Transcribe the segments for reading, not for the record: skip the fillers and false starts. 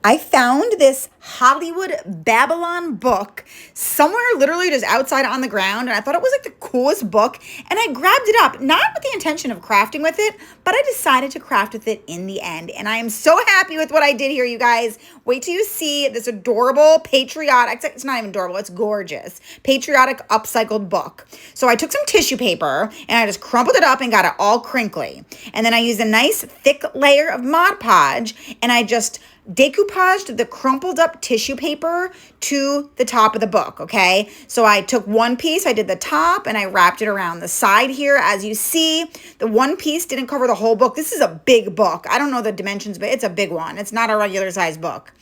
I found this Hollywood Babylon book somewhere literally just outside on the ground, and I thought it was like the coolest book, and I grabbed it up, not with the intention of crafting with it, but I decided to craft with it in the end, and I am so happy with what I did here, you guys. Wait till you see this adorable patriotic, it's not even adorable, it's gorgeous, patriotic upcycled book. So I took some tissue paper, and I just crumpled it up and got it all crinkly, and then I used a nice thick layer of Mod Podge, and I just decoupaged the crumpled up tissue paper to the top of the book, okay? So I took one piece, I did the top, and I wrapped it around the side here. As you see, the one piece didn't cover the whole book. This is a big book. I don't know the dimensions, but it's a big one. It's not a regular size book.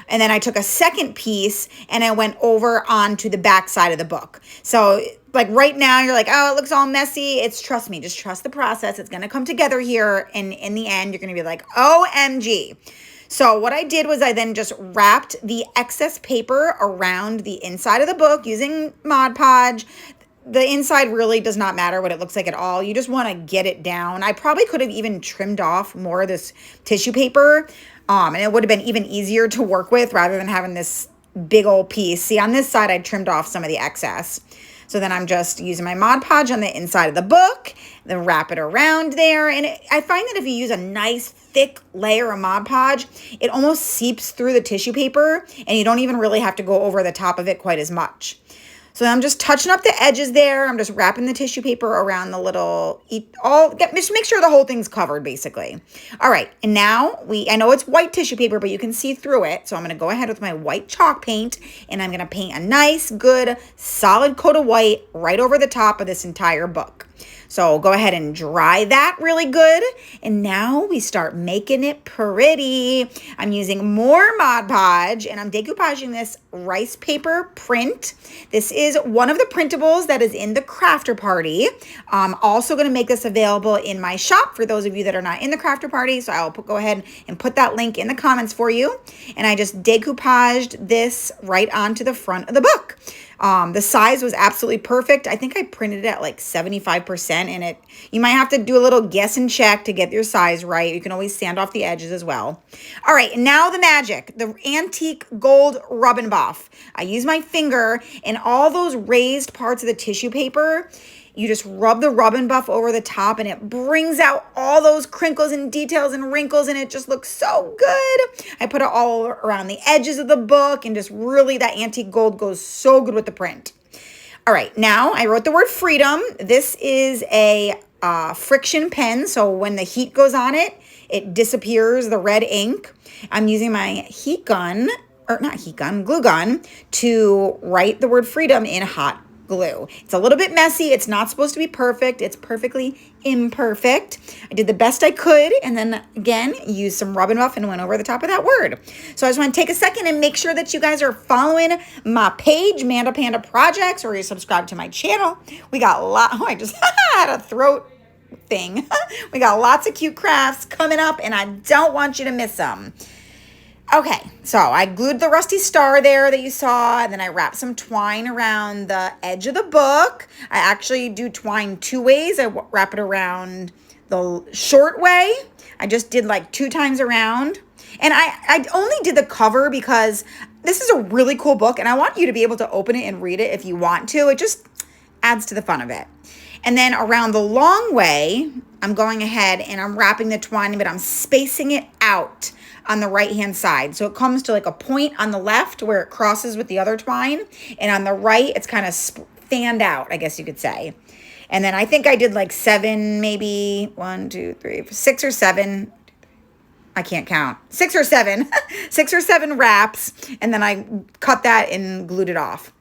And then I took a second piece, and I went over onto the back side of the book. So like right now, you're like, oh, it looks all messy. Trust me, just trust the process. It's gonna come together here, and in the end, you're gonna be like, OMG. So what I did was I then just wrapped the excess paper around the inside of the book using Mod Podge. The inside really does not matter what it looks like at all. You just want to get it down. I probably could have even trimmed off more of this tissue paper, and it would have been even easier to work with rather than having this big old piece. See, on this side, I trimmed off some of the excess. So then I'm just using my Mod Podge on the inside of the book, then wrap it around there. And I find that if you use a nice thick layer of Mod Podge, it almost seeps through the tissue paper and you don't even really have to go over the top of it quite as much. So I'm just touching up the edges there. I'm just wrapping the tissue paper around the little, just make sure the whole thing's covered basically. All right, and now I know it's white tissue paper, but you can see through it. So I'm gonna go ahead with my white chalk paint and I'm gonna paint a nice, good, solid coat of white right over the top of this entire book. So go ahead and dry that really good. And now we start making it pretty. I'm using more Mod Podge and I'm decoupaging this rice paper print. This is one of the printables that is in the Crafter Party. I'm also going to make this available in my shop for those of you that are not in the Crafter Party. So I'll go ahead and put that link in the comments for you. And I just decoupaged this right onto the front of the book. The size was absolutely perfect. I think I printed it at like 75% and you might have to do a little guess and check to get your size right. You can always sand off the edges as well. All right, and now the magic, the antique gold rub and buff. I use my finger and all those raised parts of the tissue paper, you just rub the rub and buff over the top and it brings out all those crinkles and details and wrinkles and it just looks so good. I put it all around the edges of the book and just really that antique gold goes so good with the print. All right, now I wrote the word freedom. This is a friction pen, so when the heat goes on it, it disappears the red ink. I'm using my glue gun to write the word freedom in hot glue. It's a little bit messy. It's not supposed to be perfect. It's perfectly imperfect. I did the best I could and then again used some rub and buff and went over the top of that word. So I just want to take a second and make sure that you guys are following my page, Manda Panda Projects, or you subscribe to my channel. We got I just had a throat thing. We got lots of cute crafts coming up and I don't want you to miss them. Okay, so I glued the rusty star there that you saw, and then I wrapped some twine around the edge of the book. I actually do twine two ways. I wrap it around the short way. I just did like 2 times around. And I only did the cover because this is a really cool book, and I want you to be able to open it and read it if you want to. It just adds to the fun of it. And then around the long way, I'm going ahead and I'm wrapping the twine, but I'm spacing it out on the right-hand side. So it comes to like a point on the left where it crosses with the other twine. And on the right, it's kind of fanned out, I guess you could say. And then I think I did like 7, maybe 1, 2, 3, 6 or 7. I can't count. 6 or 7. 6 or 7 wraps. And then I cut that and glued it off.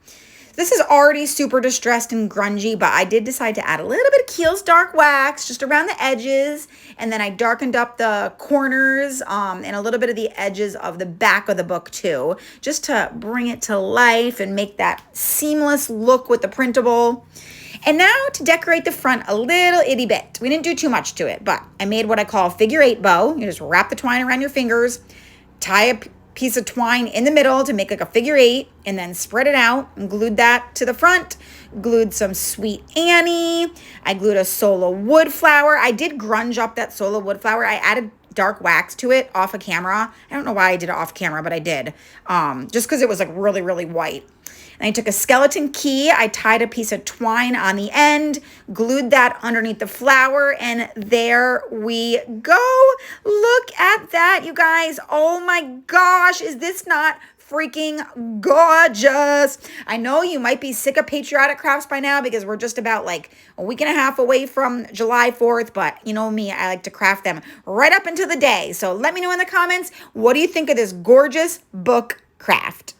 This is already super distressed and grungy, but I did decide to add a little bit of Kiehl's dark wax just around the edges. And then I darkened up the corners and a little bit of the edges of the back of the book too, just to bring it to life and make that seamless look with the printable. And now to decorate the front a little itty bit. We didn't do too much to it, but I made what I call a figure 8 bow. You just wrap the twine around your fingers, tie a piece of twine in the middle to make like a figure 8 and then spread it out and glued that to the front. Glued some Sweet Annie. I glued a Sola wood flower. I did grunge up that Sola wood flower. I added dark wax to it off of camera. I don't know why I did it off camera, but I did. Just because it was like really, really white. And I took a skeleton key, I tied a piece of twine on the end, glued that underneath the flower, and there we go. Look at that, you guys. Oh my gosh, is this not freaking gorgeous? I know you might be sick of patriotic crafts by now because we're just about like a week and a half away from July 4th, but you know me, I like to craft them right up into the day. So let me know in the comments, what do you think of this gorgeous book craft?